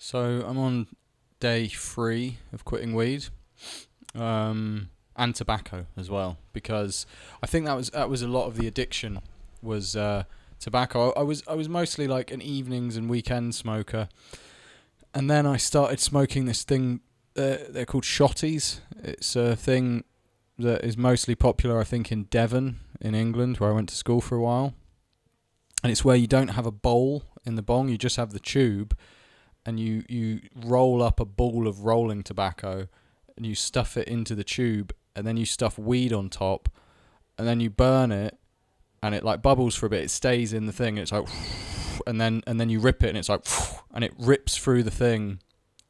So I'm on day 3 of quitting weed, and tobacco as well, because I think that was a lot of the addiction was tobacco. I was mostly like an evenings and weekend smoker, and then I started smoking this thing. They're called shotties. It's a thing that is mostly popular, I think, in Devon in England, where I went to school for a while. And it's where you don't have a bowl in the bong, you just have the tube, and you roll up a ball of rolling tobacco and you stuff it into the tube, and then you stuff weed on top, and then you burn it, and it like bubbles for a bit, it stays in the thing, and it's like and then you rip it, and it's like and it rips through the thing,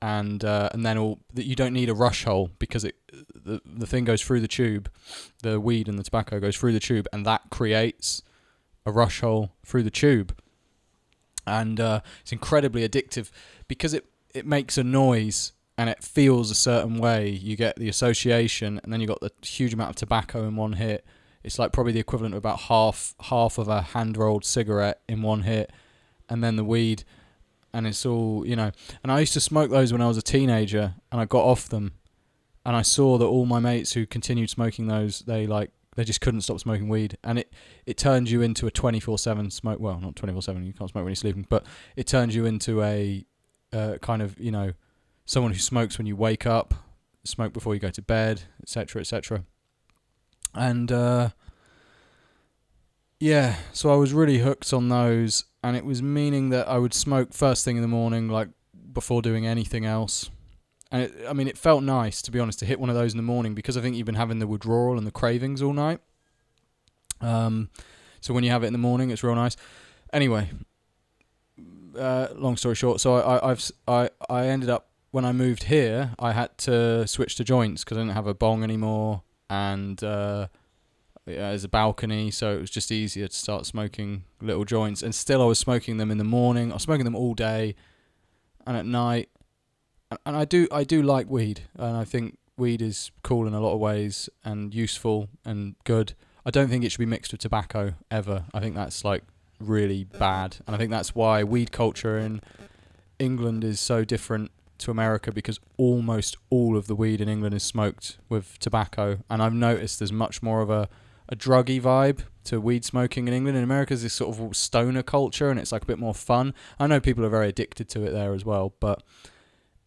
and then all that, you don't need a rush hole, because the thing goes through the tube, the weed and the tobacco goes through the tube, and that creates a rush hole through the tube. And it's incredibly addictive because it makes a noise and it feels a certain way. You get the association, and then you got the huge amount of tobacco in one hit. It's like probably the equivalent of about half of a hand-rolled cigarette in one hit, and then the weed, and it's all, you know. And I used to smoke those when I was a teenager, and I got off them, and I saw that all my mates who continued smoking those, they just couldn't stop smoking weed, and it turns you into a 24/7 smoke. Well, not 24/7. You can't smoke when you're sleeping, but it turns you into a kind of, you know, someone who smokes when you wake up, smoke before you go to bed, etc., etc. And yeah, so I was really hooked on those, and it was meaning that I would smoke first thing in the morning, like before doing anything else. And it felt nice, to be honest, to hit one of those in the morning, because I think you've been having the withdrawal and the cravings all night. So when you have it in the morning, it's real nice. Anyway, long story short, so I ended up, when I moved here, I had to switch to joints because I didn't have a bong anymore, and there's a balcony, so it was just easier to start smoking little joints. And still, I was smoking them in the morning. I was smoking them all day, and at night. And I do like weed, and I think weed is cool in a lot of ways and useful and good. I don't think it should be mixed with tobacco ever. I think that's like really bad, and I think that's why weed culture in England is so different to America, because almost all of the weed in England is smoked with tobacco, and I've noticed there's much more of a druggy vibe to weed smoking in England. In America, there's this sort of stoner culture, and it's like a bit more fun. I know people are very addicted to it there as well, but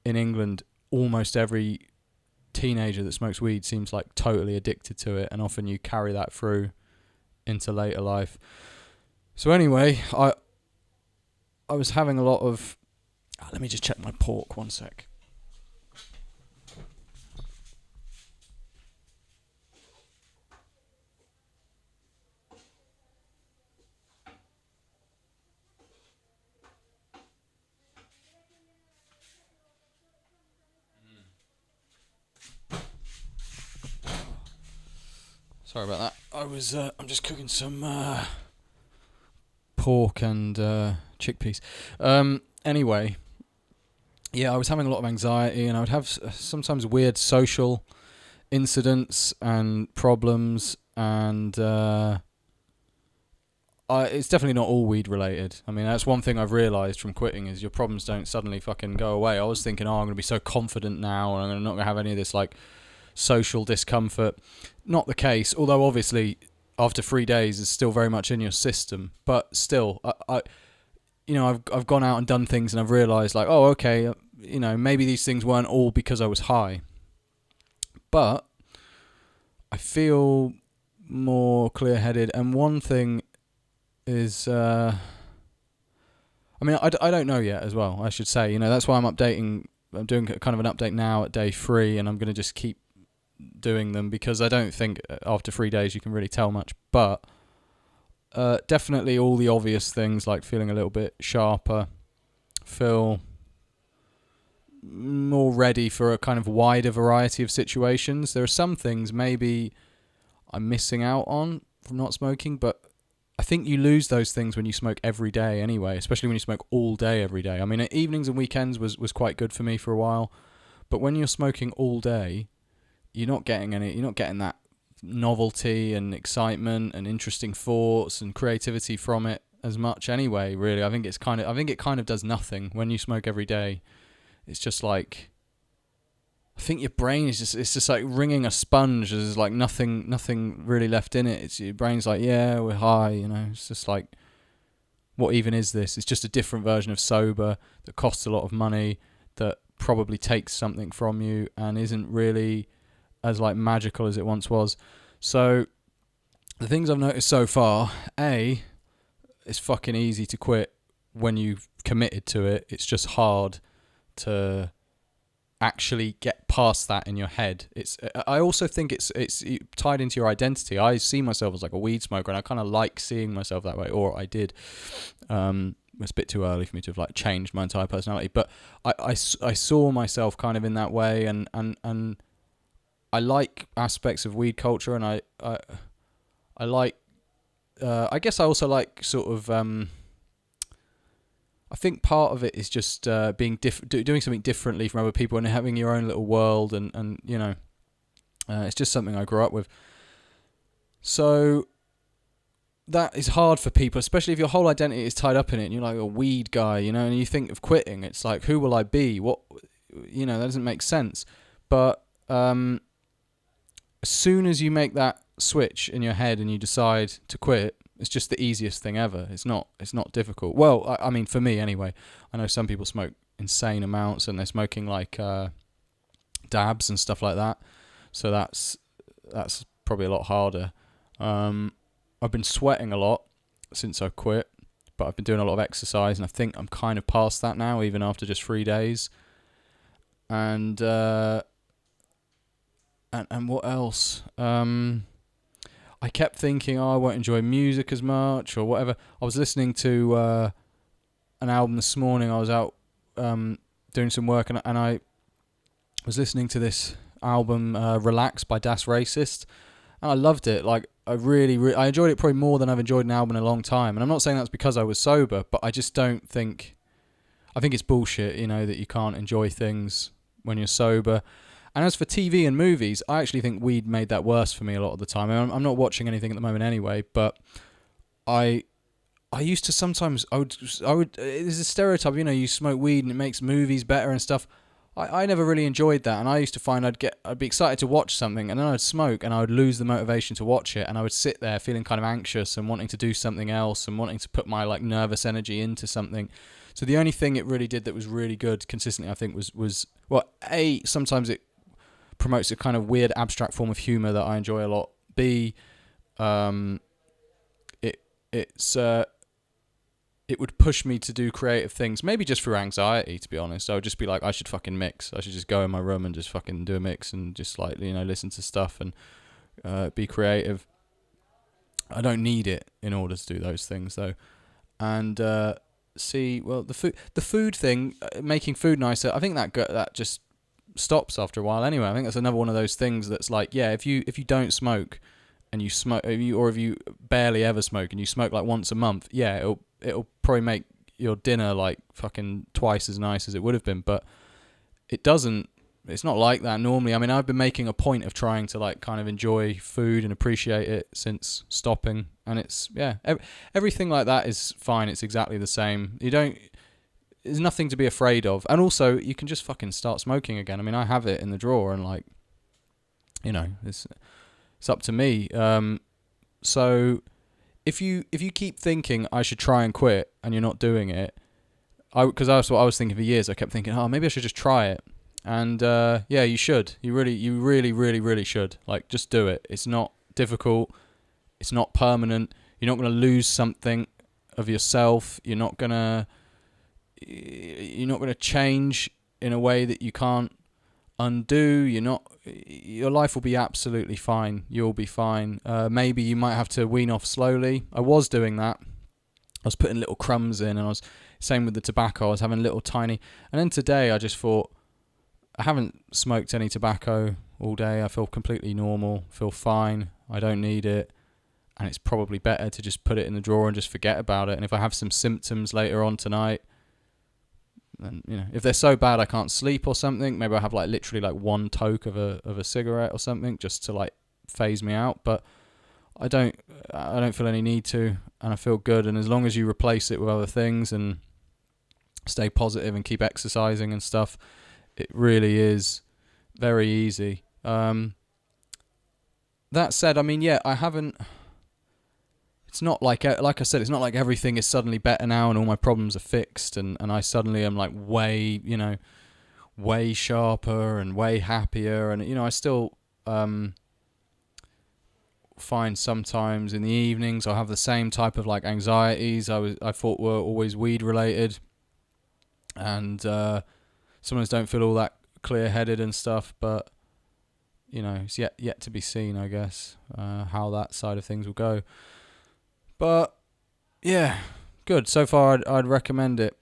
in England, almost every teenager that smokes weed seems like totally addicted to it, and often you carry that through into later life. So anyway, I was having a lot of... let me just check my pork, one sec. Sorry about that. I'm just cooking some pork and chickpeas. Anyway, yeah, I was having a lot of anxiety, and I would have sometimes weird social incidents and problems, and it's definitely not all weed related. I mean, that's one thing I've realised from quitting, is your problems don't suddenly fucking go away. I was thinking, I'm going to be so confident now, and I'm not going to have any of this like social discomfort. Not the case, although obviously after 3 days it's still very much in your system, but still I've gone out and done things, and I've realised like, oh, okay, maybe these things weren't all because I was high, but I feel more clear-headed. And one thing is I don't know yet as well, I should say. That's why I'm doing kind of an update now at day 3, and I'm going to just keep doing them, because I don't think after 3 days you can really tell much. But definitely all the obvious things, like feeling a little bit sharper, feel more ready for a kind of wider variety of situations. There are some things maybe I'm missing out on from not smoking, but I think you lose those things when you smoke every day anyway, especially when you smoke all day every day. I mean, evenings and weekends was quite good for me for a while, but when you're smoking all day, you're not getting that novelty and excitement and interesting thoughts and creativity from it as much anyway, really. I think it kind of does nothing when you smoke every day. it's just like, I think your brain is it's just like wringing a sponge. There's like nothing really left in it. It's your brain's like, yeah, we're high, you know. It's just like, what even is this? It's just a different version of sober that costs a lot of money, that probably takes something from you and isn't really as like magical as it once was. So the things I've noticed so far, it's fucking easy to quit when you've committed to it. It's just hard to actually get past that in your head. I also think it's tied into your identity. I see myself as like a weed smoker, and I kind of like seeing myself that way, or I did. It's a bit too early for me to have like changed my entire personality, but I saw myself kind of in that way, and I like aspects of weed culture, and I like, I guess I also like sort of, I think part of it is just being doing something differently from other people and having your own little world, and you know, it's just something I grew up with. So that is hard for people, especially if your whole identity is tied up in it and you're like a weed guy, you know, and you think of quitting. It's like, who will I be? What, you know, that doesn't make sense. But as soon as you make that switch in your head and you decide to quit, it's just the easiest thing ever. It's not difficult. Well, I mean, for me anyway. I know some people smoke insane amounts and they're smoking like dabs and stuff like that. So that's probably a lot harder. I've been sweating a lot since I quit, but I've been doing a lot of exercise, and I think I'm kind of past that now, even after just 3 days. And what else? I kept thinking, I won't enjoy music as much or whatever. I was listening to an album this morning. I was out doing some work, and I was listening to this album, Relax by Das Racist, and I loved it. Like, I really, I enjoyed it probably more than I've enjoyed an album in a long time. And I'm not saying that's because I was sober, but I just don't think, I think it's bullshit, you know, that you can't enjoy things when you're sober. And as for TV and movies, I actually think weed made that worse for me a lot of the time. I mean, I'm not watching anything at the moment anyway, but I used to sometimes, I would, there's a stereotype, you know, you smoke weed and it makes movies better and stuff. I never really enjoyed that, and I used to find I'd be excited to watch something, and then I'd smoke, and I would lose the motivation to watch it, and I would sit there feeling kind of anxious and wanting to do something else and wanting to put my like nervous energy into something. So the only thing it really did that was really good consistently, I think, was well, sometimes it promotes a kind of weird abstract form of humor that I enjoy a lot. B, it would push me to do creative things, maybe just through anxiety, to be honest. I would just be like, I should fucking mix. I should just go in my room and just fucking do a mix and just like, you know, listen to stuff and be creative. I don't need it in order to do those things though. And the food thing, making food nicer, I think that just stops after a while anyway. I think that's another one of those things that's like, yeah, if you don't smoke and you smoke, if you barely ever smoke and you smoke like once a month, yeah, it'll probably make your dinner like fucking twice as nice as it would have been, but it's not like that normally. I mean, I've been making a point of trying to like kind of enjoy food and appreciate it since stopping, and it's, yeah, everything like that is fine. It's exactly the same. There's nothing to be afraid of, and also you can just fucking start smoking again. I mean, I have it in the drawer, and like, you know, it's up to me. So if you keep thinking I should try and quit and you're not doing it, because that's what I was thinking for years. I kept thinking, oh, maybe I should just try it. And yeah, you should. You really should. Like, just do it. It's not difficult. It's not permanent. You're not going to lose something of yourself. You're not going to change in a way that you can't undo. Your life will be absolutely fine. You'll be fine. Maybe you might have to wean off slowly. I was doing that. I was putting little crumbs in, and I was same with the tobacco. I was having little tiny, and then today I just thought, I haven't smoked any tobacco all day. I feel completely normal, feel fine. I don't need it, and it's probably better to just put it in the drawer and just forget about it. And if I have some symptoms later on tonight, then, you know, if they're so bad I can't sleep or something, maybe I have like literally like one toke of a cigarette or something just to like phase me out. But I don't feel any need to, and I feel good. And as long as you replace it with other things and stay positive and keep exercising and stuff, it really is very easy. That said, I mean, yeah, I haven't. It's not like I said, it's not like everything is suddenly better now and all my problems are fixed, and I suddenly am like way sharper and way happier, and I still find sometimes in the evenings I have the same type of like anxieties I thought were always weed related, and sometimes don't feel all that clear headed and stuff, but it's yet to be seen, I guess, how that side of things will go. But yeah, good. So far I'd recommend it,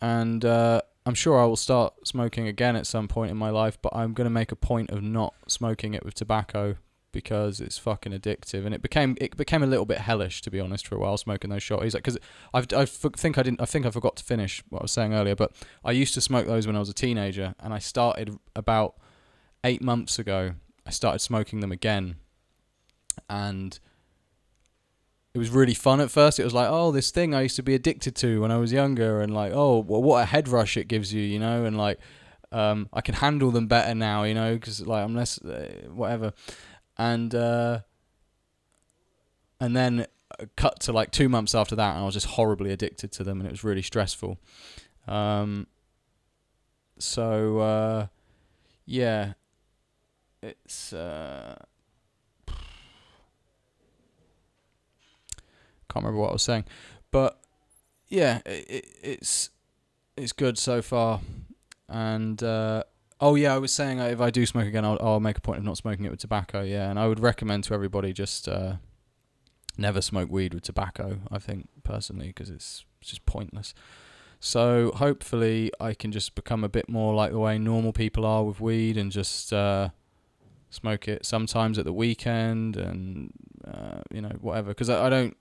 and I'm sure I will start smoking again at some point in my life, but I'm going to make a point of not smoking it with tobacco because it's fucking addictive, and it became a little bit hellish, to be honest, for a while, smoking those shotties. Because I think I forgot to finish what I was saying earlier, but I used to smoke those when I was a teenager, and I started about 8 months ago. I started smoking them again, and it was really fun at first. It was like, oh, this thing I used to be addicted to when I was younger, and like, oh, well, what a head rush it gives you, and like, I can handle them better now, because like I'm less whatever, and then cut to like 2 months after that, and I was just horribly addicted to them, and it was really stressful. So yeah, it's can't remember what I was saying, but yeah, it's good so far. And oh yeah, I was saying if I do smoke again, I'll make a point of not smoking it with tobacco. Yeah, and I would recommend to everybody just never smoke weed with tobacco. I think personally, because it's just pointless. So hopefully I can just become a bit more like the way normal people are with weed, and just smoke it sometimes at the weekend, and whatever. Because I don't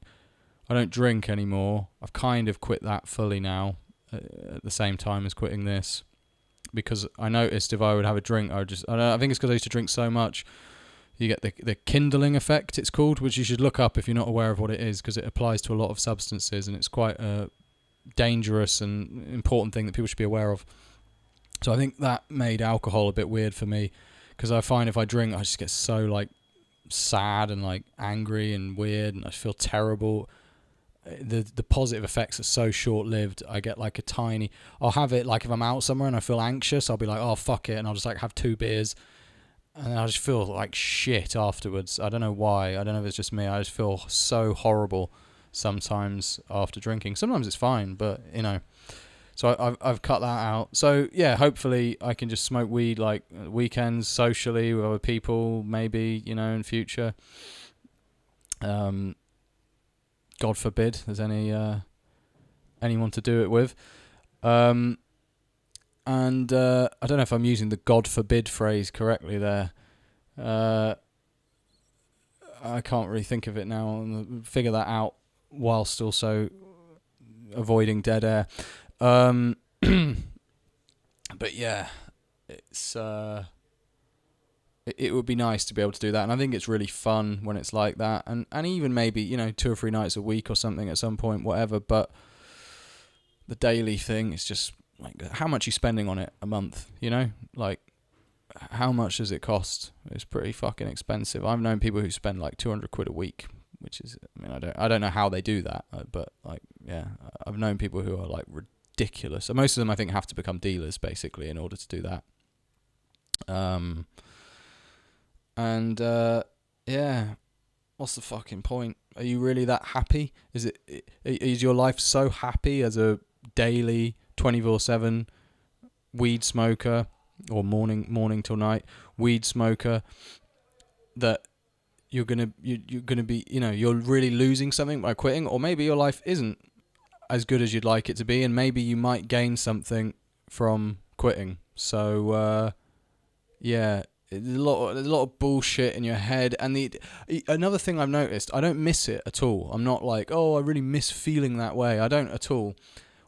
drink anymore. I've kind of quit that fully now, at the same time as quitting this, because I noticed if I would have a drink, I think it's because I used to drink so much. You get the kindling effect, it's called, which you should look up if you're not aware of what it is, because it applies to a lot of substances, and it's quite a dangerous and important thing that people should be aware of. So I think that made alcohol a bit weird for me, because I find if I drink, I just get so like sad and like angry and weird, and I feel terrible. The positive effects are so short-lived. I get like I'll have it like if I'm out somewhere and I feel anxious, I'll be like, oh fuck it, and I'll just like have 2 beers, and I just feel like shit afterwards. I don't know why. I don't know if it's just me. I just feel so horrible sometimes after drinking. Sometimes it's fine, but so I've cut that out. So yeah, hopefully I can just smoke weed like weekends socially with other people, maybe in future. God forbid there's anyone to do it with. And I don't know if I'm using the God forbid phrase correctly there. I can't really think of it now. I'll figure that out whilst also avoiding dead air. But yeah, it's it would be nice to be able to do that, and I think it's really fun when it's like that, and even maybe 2 or 3 nights a week or something at some point, whatever. But the daily thing is just like, how much are you spending on it a month? Like, how much does it cost? It's pretty fucking expensive. I've known people who spend like 200 quid a week, which is, I don't know how they do that, but like, yeah, I've known people who are like ridiculous. And most of them, I think, have to become dealers basically in order to do that. Yeah, what's the fucking point? Are you really that happy? Is your life so happy as a daily 24/7 weed smoker, or morning till night weed smoker, that you're gonna be you're really losing something by quitting? Or maybe your life isn't as good as you'd like it to be, and maybe you might gain something from quitting. So yeah, there's a lot of bullshit in your head. And another thing I've noticed, I don't miss it at all. I'm not like, oh, I really miss feeling that way. I don't at all.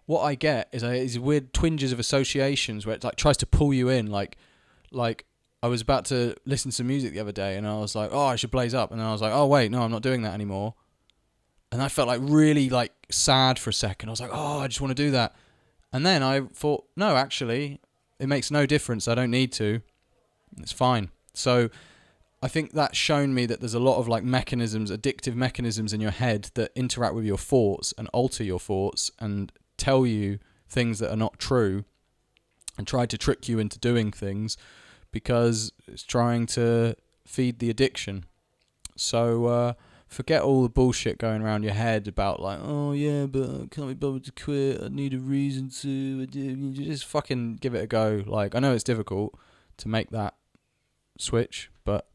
What I get is weird twinges of associations where it like tries to pull you in. Like I was about to listen to music the other day, and I was like, oh, I should blaze up, and then I was like, oh wait, no, I'm not doing that anymore. And I felt like really like sad for a second. I was like, oh, I just want to do that. And then I thought, no, actually, it makes no difference. I don't need to. It's fine. So I think that's shown me that there's a lot of like mechanisms, addictive mechanisms in your head that interact with your thoughts and alter your thoughts and tell you things that are not true and try to trick you into doing things because it's trying to feed the addiction. So forget all the bullshit going around your head about like, oh yeah, but I can't be bothered to quit. I need a reason to. You just fucking give it a go. Like, I know it's difficult to make that switch, but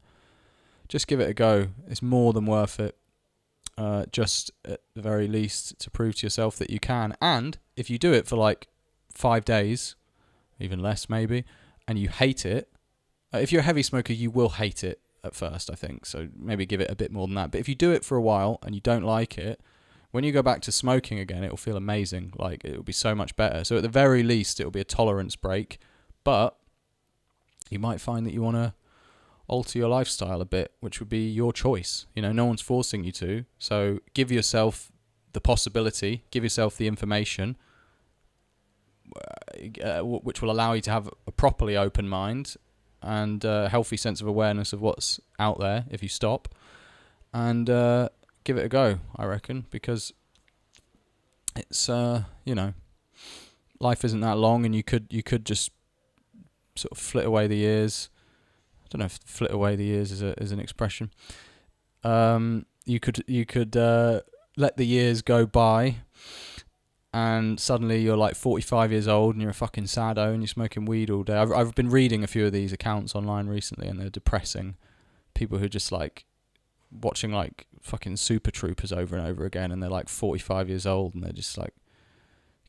just give it a go. It's more than worth it. Just at the very least to prove to yourself that you can. And if you do it for like 5 days, even less maybe, and you hate it, if you're a heavy smoker, you will hate it at first, I think. So maybe give it a bit more than that. But if you do it for a while and you don't like it, when you go back to smoking again, it will feel amazing. Like, it will be so much better. So at the very least, it will be a tolerance break. But you might find that you want to alter your lifestyle a bit, which would be your choice. You know, no one's forcing you to. So give yourself the possibility, give yourself the information, which will allow you to have a properly open mind and a healthy sense of awareness of what's out there if you stop, and give it a go, I reckon, because it's life isn't that long, and you could just sort of flit away the years. I don't know if flit away the years is an expression. You could let the years go by, and suddenly you're like 45 years old and you're a fucking saddo and you're smoking weed all day. I've been reading a few of these accounts online recently, and they're depressing. People who just like watching like fucking Super Troopers over and over again, and they're like 45 years old and they're just like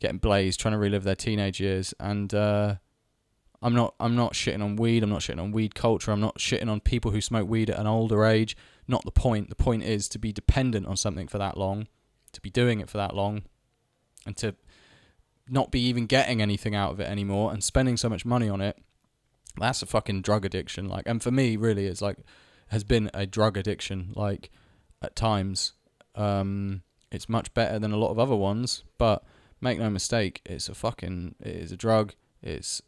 getting blazed, trying to relive their teenage years. And I'm not shitting on weed. I'm not shitting on weed culture. I'm not shitting on people who smoke weed at an older age. Not the point. The point is to be dependent on something for that long, to be doing it for that long, and to not be even getting anything out of it anymore and spending so much money on it. That's a fucking drug addiction. Like, and for me, really, it's like has been a drug addiction. Like, at times, it's much better than a lot of other ones, but make no mistake, it is a drug. It's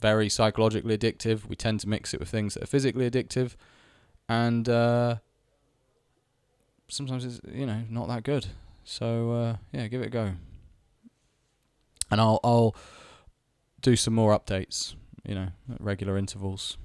very psychologically addictive. We tend to mix it with things that are physically addictive, and sometimes it's not that good. So give it a go, and I'll do some more updates, at regular intervals.